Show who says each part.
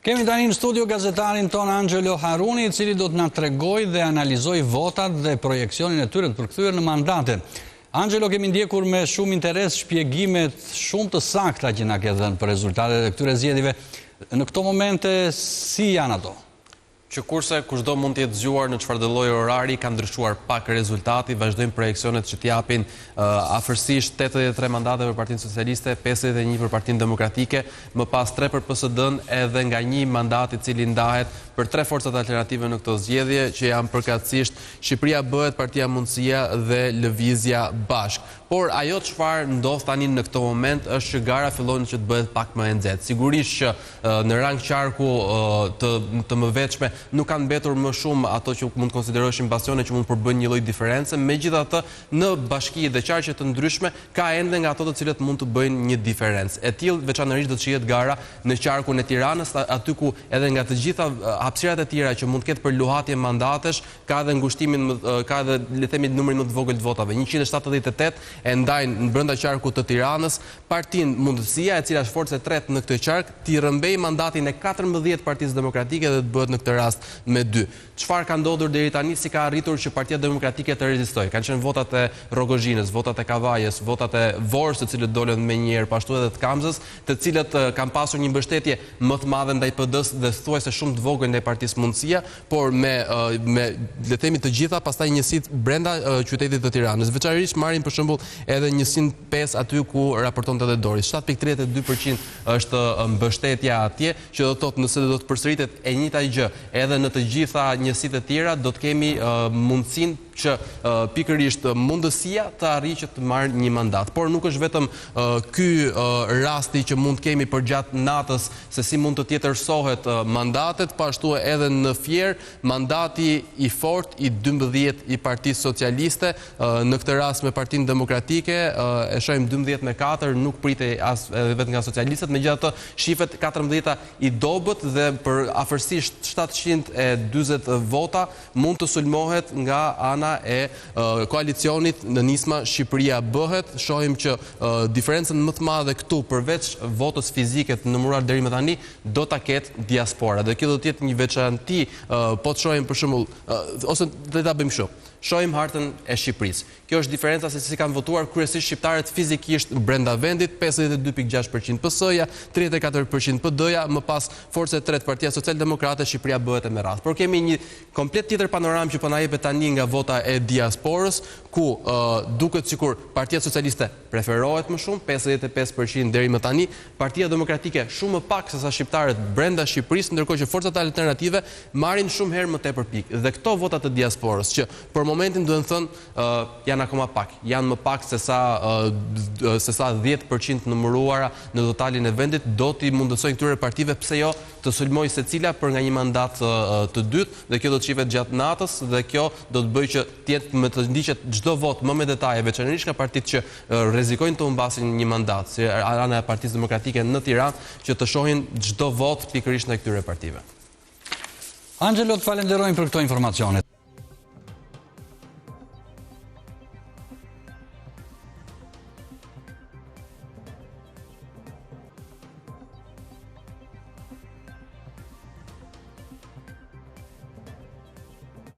Speaker 1: Kemi tani në studio gazetarin ton Angelo Haruni, i cili do të na tregoj dhe analizoj votat dhe projekcionin e tyre të përkthyer në mandate. Angelo, kemi ndjekur me shumë interes shpjegimet shumë të sakta që na ke dhënë për rezultatet e këtyre zgjedhjeve. Në këto momente si janë ato?
Speaker 2: Që kurse kushdo mund të jetë zgjuar në çfarëdo lloj orari, ka ndryshuar pak rezultati, vazhdojnë projekcionet që t'japin afërsisht 83 mandate për Partinë Socialiste, 51 për Partinë Demokratike, më pas 3 për PSD-n, edhe nga 1 mandat i cili ndahet për 3 forcat alternative në këto zgjedhje, që janë përkatësisht Shqipëria Bëhet, Partia Mundësia dhe Lëvizja Bashk. Por ajo çfarë ndodh tani në këtë moment është që gara fillon që të bëhet pak më e nxehtë. Sigurisht që në rang qarku të mëvetshme nuk kanë mbetur më shumë ato që mund të konsideroheshin bastione që mund të përbëjnë një lloj diferencë, megjithatë në bashki dhe qarqe të ndryshme ka ende nga ato të cilët mund të bëjnë një diferencë. E tillë veçanërisht do të shihet gara në qarkun e Tiranës, aty ku edhe nga të gjitha hapësirat e tjera që mund të ketë për luhatje mandatesh, ka edhe ngushtimin, ka edhe le të themi numrin më të vogël të votave. 178 e ndajnë në brenda qarkut të Tiranës, Partinë Mundësia, e cila është forcë e tretë në këtë qark, t'i rrëmbej mandatin e 14 Partisë Demokratike dhe të bëhet në këtë rast me 2. Çfarë ka ndodhur deri tani, si ka arritur që Partia Demokratike të rezistojë? Kanë qenë votat e Rogozhinës, votat e Kavajës, votat e Vorës, të cilët dolën më njëherë, pashtu edhe të Kamzës, të cilët kanë pasur një mbështetje më të madhe ndaj PD-s dhe thuajse shumë të vogël ndaj Partisë Mundësia, por me le të themi të gjitha pastaj njësit brenda qytetit të Tiranës. Veçanërisht marrin për shembull edhe 105 aty ku raportonte edhe Doris. 7.32% është mbështetja atje, që do të thotë nëse do të përsëritet e njëjta gjë edhe në të gjitha njësitë e tjera, do të kemi mundësinë që pikërisht Mundësia të arrijë që të marrë një mandat. Por nuk është vetëm ky rasti që mund të kemi përgjatë natës se si mund të tjetërsohet mandatet, po ashtu edhe në Fier, mandati i fortë i 12 i Partisë Socialiste, në këtë rast me Partinë Demokratike, e shohim 12-4, nuk pritej as vetëm nga socialistët, megjithatë shifet 14 i dobët dhe për afërsisht 740 vota mund të sulmohet nga ana e koalicionit në nisma Shqipëria Bëhet. Shohim që diferencën më të madhe këtu, përveç votës fizike të numëruar deri më tani, do ta ketë diaspora. Dhe kjo do të jetë një veçanti, po të shohim për shembull, ose do ta bëjmë kështu. Shohim hartën e Shqipërisë. Kjo është diferenca se si kanë votuar kryesisht shqiptarët fizikisht brenda vendit, 52.6% PS-ja, 34% PD-ja, më pas forca e tretë Partia Socialdemokrate, Shqipëria Bëhet me radhë. Por kemi një komplet tjetër panoramë që po na jepet tani nga vota e diasporës, ku duket sikur Partia Socialiste preferohet më shumë, 55% deri më tani, Partia Demokratike shumë më pak se sa shqiptarët brenda Shqipërisë, ndërkohë që forcat alternative marrin shumë herë më tepër pikë. Dhe këto vota të diasporës që për momentin duhet të thënë janë akoma pak. Janë më pak se sa 10% numëruara në totalin e vendit, do t'i mundësojnë këtyre partive pse jo të sulmojë secila për nga një mandat të dytë, dhe kjo do të shihet gjatë natës dhe kjo do të bëjë që të ndiqet çdo vot më me detaje, veçanërisht nga partitë që rrezikojnë të humbasin një mandat, si ana e Partisë Demokratike në Tiranë, që të shohin çdo vot pikërisht ndaj këtyre partive.
Speaker 1: Angelo, të falenderojmë për këto informacione.